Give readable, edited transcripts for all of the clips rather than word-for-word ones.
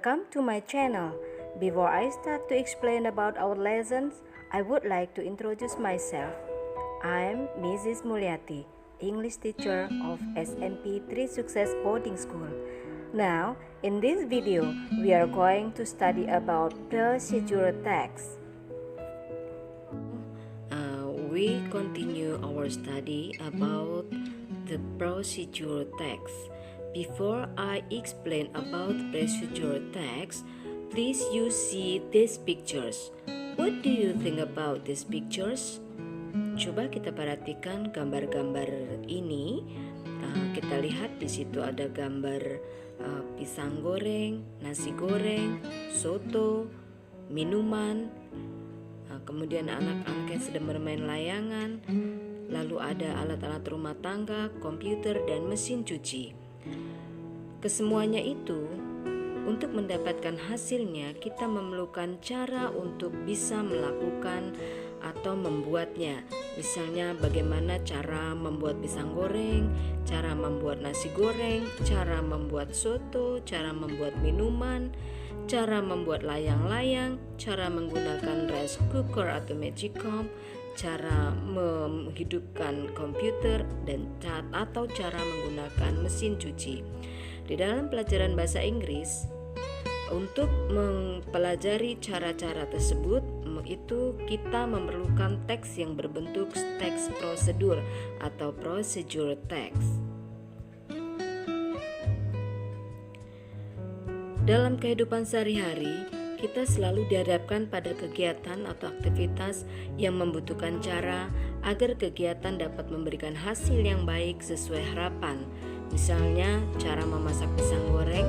Welcome to my channel. Before I start to explain about our lessons, I would like to introduce myself. I'm Mrs. Mulyati, English teacher of SMP 3 Success Boarding School. Now, in this video, we are going to study about procedural text. We continue our study about the procedural text. Before I explain about procedural text, please you see these pictures. What do you think about these pictures? Coba kita perhatikan gambar-gambar ini. Kita lihat di situ ada gambar pisang goreng, nasi goreng, soto, minuman. Kemudian anak-anak yang sedang bermain layangan, lalu ada alat-alat rumah tangga, komputer, dan mesin cuci. Kesemuanya itu, untuk mendapatkan hasilnya, kita memerlukan cara untuk bisa melakukan atau membuatnya. Misalnya bagaimana cara membuat pisang goreng, cara membuat nasi goreng, cara membuat soto, cara membuat minuman, cara membuat layang-layang, cara menggunakan rice cooker atau magicom, cara menghidupkan komputer, dan atau cara menggunakan mesin cuci. Di dalam pelajaran bahasa Inggris, untuk mempelajari cara-cara tersebut, itu kita memerlukan teks yang berbentuk teks prosedur atau procedural text. Dalam kehidupan sehari-hari, kita selalu dihadapkan pada kegiatan atau aktivitas yang membutuhkan cara agar kegiatan dapat memberikan hasil yang baik sesuai harapan. Misalnya, cara memasak pisang goreng,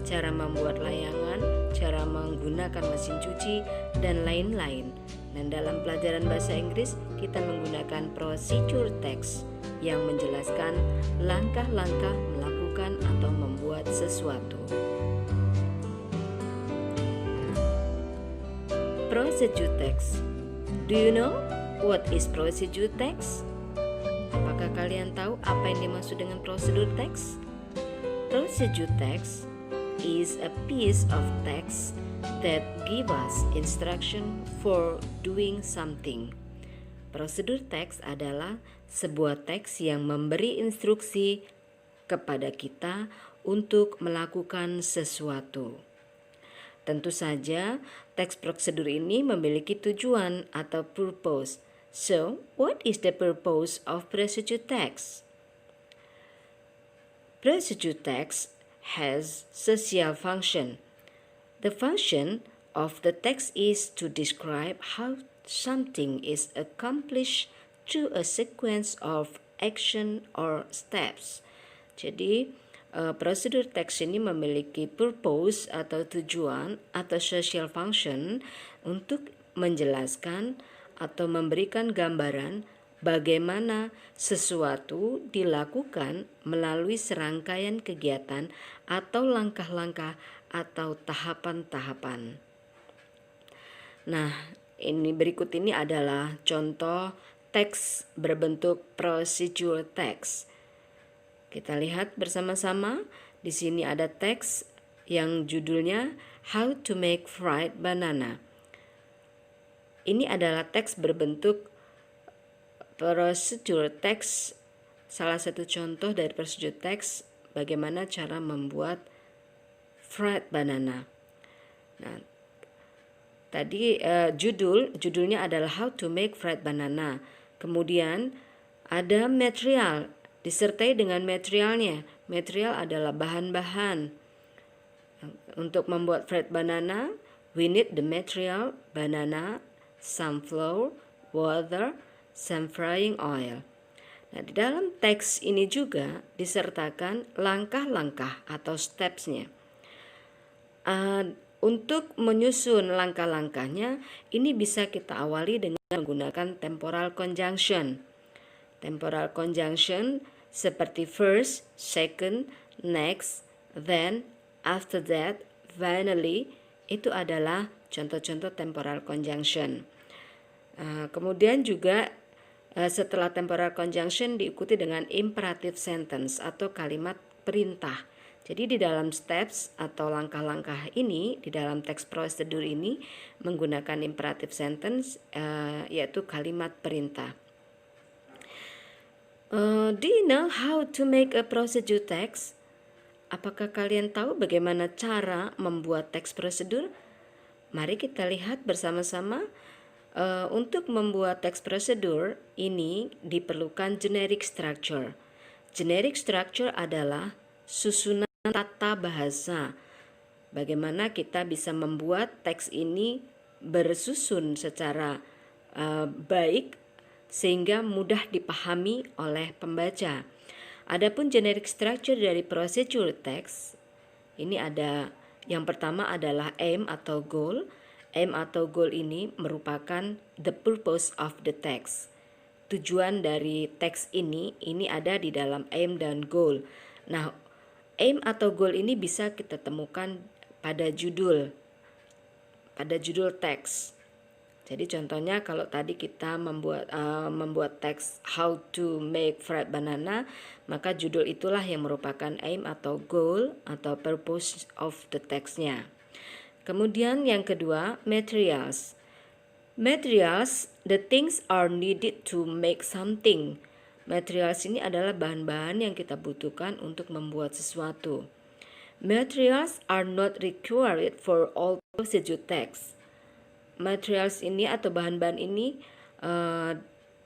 cara membuat layangan, cara menggunakan mesin cuci, dan lain-lain. Dan dalam pelajaran bahasa Inggris, kita menggunakan procedure text yang menjelaskan langkah-langkah melakukan atau membuat sesuatu. Procedure text. Do you know what is procedure text? Apakah kalian tahu apa yang dimaksud dengan procedure text? Procedure text is a piece of text that give us instruction for doing something. Prosedur teks adalah sebuah teks yang memberi instruksi kepada kita untuk melakukan sesuatu. Tentu saja, teks prosedur ini memiliki tujuan atau purpose. So, what is the purpose of procedure text? Procedure text has social function. The function of the text is to describe how something is accomplished through a sequence of action or steps. Jadi, prosedur teks ini memiliki purpose atau tujuan atau social function untuk menjelaskan atau memberikan gambaran bagaimana sesuatu dilakukan melalui serangkaian kegiatan atau langkah-langkah atau tahapan-tahapan. Nah, berikut ini adalah contoh teks berbentuk procedural text. Kita lihat bersama-sama. Di sini ada teks yang judulnya How to Make Fried Banana. Ini adalah teks berbentuk prosedur teks, salah satu contoh dari prosedur teks bagaimana cara membuat fried banana. Nah, tadi judulnya adalah How to Make Fried Banana. Kemudian ada material, disertai dengan materialnya. Material adalah bahan-bahan. Untuk membuat fried banana, we need the material banana, some flour, water, some frying oil. Nah, di dalam teks ini juga disertakan langkah-langkah atau steps-nya. Untuk menyusun langkah-langkahnya, ini bisa kita awali dengan menggunakan temporal conjunction. Temporal conjunction seperti first, second, next, then, after that, finally, itu adalah contoh-contoh temporal conjunction. Kemudian juga setelah temporal conjunction diikuti dengan imperative sentence atau kalimat perintah. Jadi di dalam steps atau langkah-langkah ini, di dalam teks prosedur ini menggunakan imperative sentence, yaitu kalimat perintah. Do you know how to make a procedure text? Apakah kalian tahu bagaimana cara membuat teks prosedur? Mari kita lihat bersama-sama. Untuk membuat teks prosedur ini diperlukan generic structure. Generic structure adalah susunan tata bahasa. Bagaimana kita bisa membuat teks ini bersusun secara baik sehingga mudah dipahami oleh pembaca. Adapun generic structure dari procedure text, ini ada yang pertama adalah aim atau goal. Aim atau goal ini merupakan the purpose of the text. Tujuan dari teks ini ada di dalam aim dan goal. Nah, aim atau goal ini bisa kita temukan pada judul teks. Jadi contohnya kalau tadi kita membuat teks how to make fried banana, maka judul itulah yang merupakan aim atau goal atau purpose of the text-nya. Kemudian yang kedua, materials. Materials, the things are needed to make something. Materials ini adalah bahan-bahan yang kita butuhkan untuk membuat sesuatu. Materials are not required for all procedure text. Materials ini atau bahan-bahan ini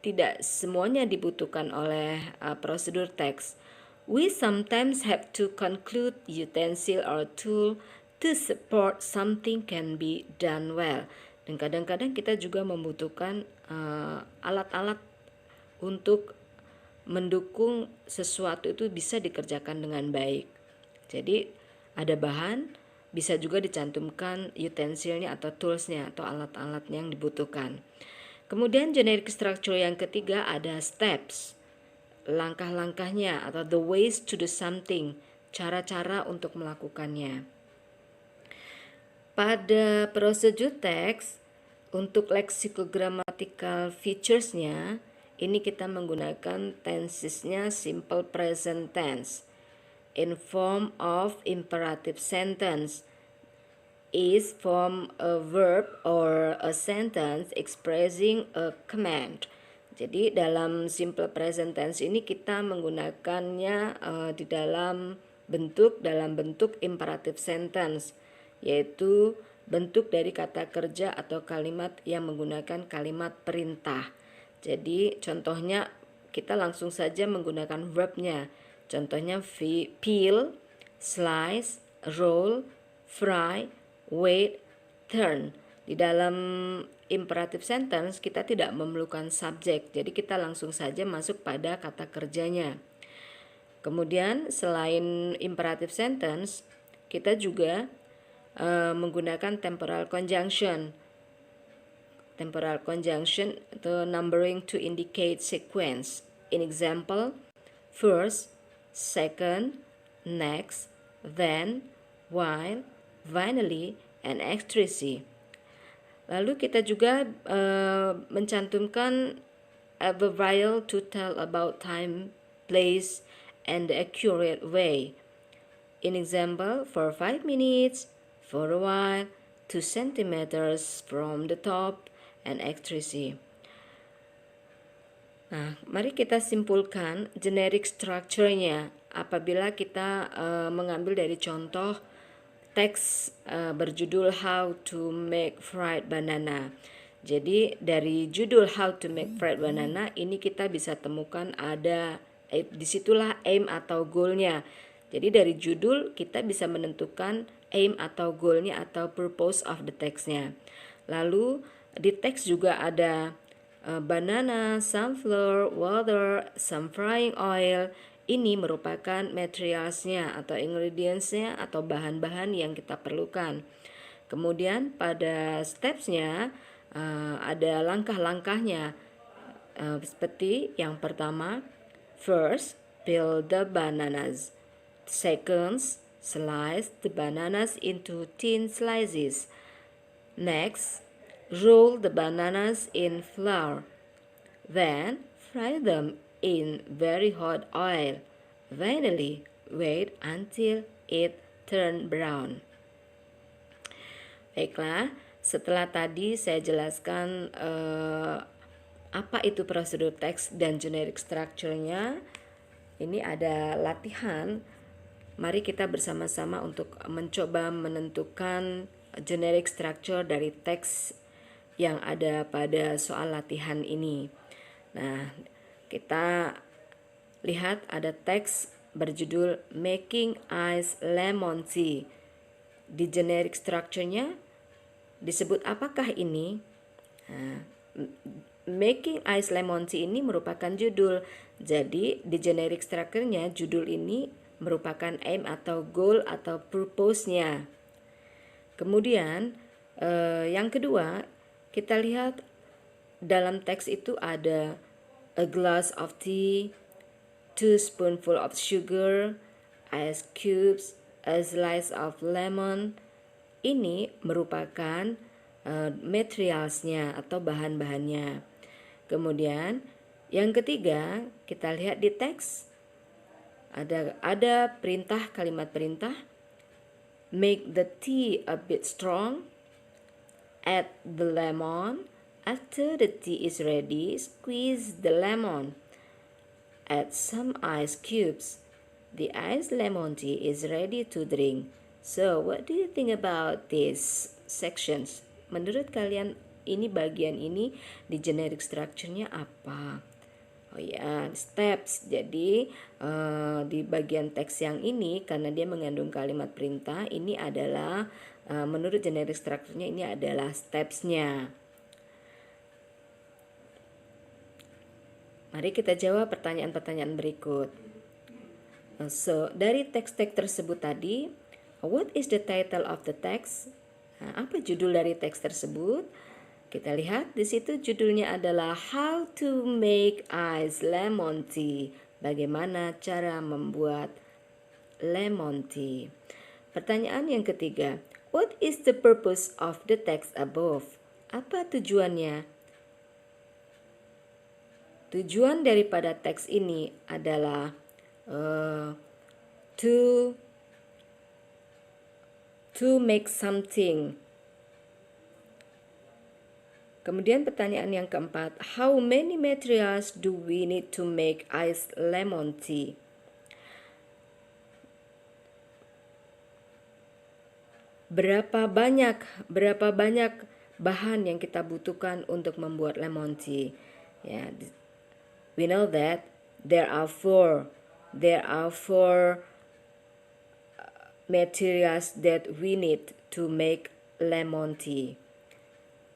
tidak semuanya dibutuhkan oleh prosedur teks. We sometimes have to conclude utensil or tool to support something can be done well. Dan kadang-kadang kita juga membutuhkan alat-alat untuk mendukung sesuatu itu bisa dikerjakan dengan baik. Jadi ada bahan, bisa juga dicantumkan utensilnya atau toolsnya atau alat-alat yang dibutuhkan. Kemudian generic structure yang ketiga ada steps, langkah-langkahnya atau the ways to do something, cara-cara untuk melakukannya. Pada procedure text, untuk lexicographical features-nya, ini kita menggunakan tenses-nya simple present tense. In form of imperative sentence is from a verb or a sentence expressing a command. Jadi dalam simple present tense ini kita menggunakannya di dalam bentuk imperative sentence, yaitu bentuk dari kata kerja atau kalimat yang menggunakan kalimat perintah. Jadi contohnya kita langsung saja menggunakan verbnya. Contohnya peel, slice, roll, fry, wait, turn. Di dalam imperative sentence kita tidak memerlukan subjek, jadi kita langsung saja masuk pada kata kerjanya. Kemudian selain imperative sentence, kita juga menggunakan temporal conjunction. Temporal conjunction atau numbering to indicate sequence. In example, first, second, next, then, while, finally, and extracy. Lalu kita juga mencantumkan adverbial to tell about time, place, and the accurate way. In example, for 5 minutes, for a while, 2 centimeters from the top, and extracy. Nah, mari kita simpulkan generic structure-nya apabila kita mengambil dari contoh teks berjudul How to Make Fried Banana. Jadi dari judul How to Make Fried Banana ini kita bisa temukan ada disitulah aim atau goal-nya. Jadi dari judul kita bisa menentukan aim atau goal-nya atau purpose of the text-nya. Lalu di teks juga ada banana, sunflower, water, some frying oil. Ini merupakan materialsnya atau ingredientsnya atau bahan-bahan yang kita perlukan. Kemudian pada stepsnya ada langkah-langkahnya seperti yang pertama, first, peel the bananas. Second, slice the bananas into thin slices. Next, roll the bananas in flour. Then, fry them in very hot oil. Finally, wait until it turn brown. Baiklah, setelah tadi saya jelaskan apa itu prosedur teks dan generic structure-nya, ini ada latihan. Mari kita bersama-sama untuk mencoba menentukan generic structure dari teks yang ada pada soal latihan ini. Nah, kita lihat ada teks berjudul Making Ice Lemon Tea. Di generic structure-nya disebut apakah ini? Nah, Making Ice Lemon Tea ini merupakan judul. Jadi di generic structure-nya judul ini merupakan aim atau goal atau purpose-nya. Kemudian yang kedua, kita lihat dalam teks itu ada a glass of tea, 2 spoonful of sugar, ice cubes, a slice of lemon. Ini merupakan materialsnya atau bahan-bahannya. Kemudian yang ketiga, kita lihat di teks ada perintah, kalimat perintah. Make the tea a bit strong. Add the lemon. After the tea is ready, squeeze the lemon. Add some ice cubes. The iced lemon tea is ready to drink. So, what do you think about these sections? Menurut kalian ini bagian ini di generic structure-nya apa? Oh ya, steps. Jadi di bagian teks yang ini karena dia mengandung kalimat perintah, ini adalah menurut generic structure-nya ini adalah steps-nya. Mari kita jawab pertanyaan-pertanyaan berikut. So, dari teks-teks tersebut tadi, what is the title of the text? Nah, apa judul dari teks tersebut? Kita lihat di situ judulnya adalah How to Make Ice Lemon Tea. Bagaimana cara membuat lemon tea. Pertanyaan yang ketiga, what is the purpose of the text above? Apa tujuannya? Tujuan daripada teks ini adalah to make something. Kemudian pertanyaan yang keempat, how many materials do we need to make iced lemon tea? Berapa banyak bahan yang kita butuhkan untuk membuat lemon tea? Ya, we know that there are four materials that we need to make lemon tea.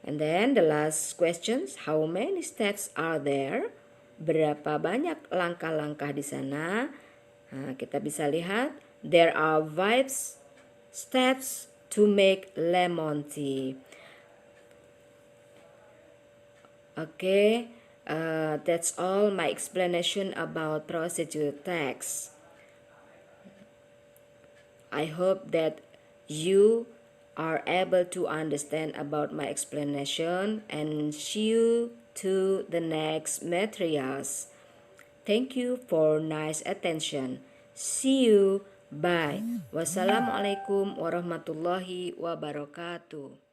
And then the last questions, how many steps are there? Berapa banyak langkah-langkah di sana? Nah, kita bisa lihat there are 5 steps to make lemon tea. Okay, that's all my explanation about procedure text. I hope that you are able to understand about my explanation and see you to the next materials. Thank you for nice attention. See you. Bye. Wassalamualaikum warahmatullahi wabarakatuh.